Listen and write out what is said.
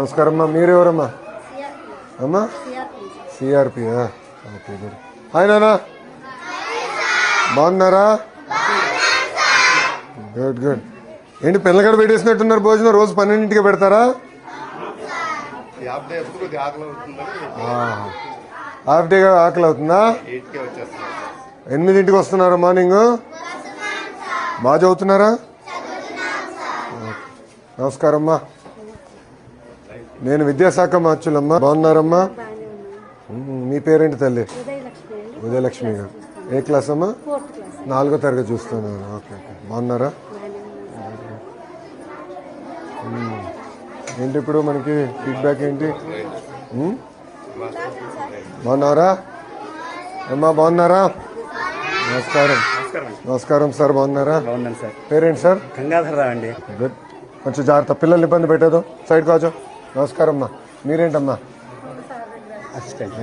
నమస్కారం అమ్మా. మీరెవరమ్మా? అమ్మా సిఆర్పి. Okay good. హాయ్ నానా, బాగున్నారా? Good good. ఏంటి పిల్లగడ పెట్టేసినట్టున్నారు భోజనం? రోజు 12ంటికి పెడతారా? హాఫ్ డేగా ఆకలి అవుతుందా? 8ంటికి వస్తున్నారా మార్నింగ్? బాగా చదువుతున్నారా? నమస్కారం అమ్మా. నేను విద్యాశాఖ మార్చులమ్మా. బాగున్నారమ్మా? మీ పేరేంటి తల్లి? ఉదయలక్ష్మి గారు. ఏ క్లాస్ అమ్మా? 4వ తరగతి చూస్తున్నాను. Okay okay. బాగున్నారా? ఏంటి ఇప్పుడు మనకి ఫీడ్బ్యాక్ ఏంటి? బాగున్నారా అమ్మా? బాగున్నారా? నమస్కారం. నమస్కారం సార్, బాగున్నారా? పేరేంటి సార్? గంగాధర్ రావు అండి. గుడ్. కొంచెం జాగ్రత్త, పిల్లల్ని ఇబ్బంది పెట్టేదో. సైడ్ కాచో. నమస్కారం అమ్మా. మీరేంటమ్మా? అసిస్టెంట్.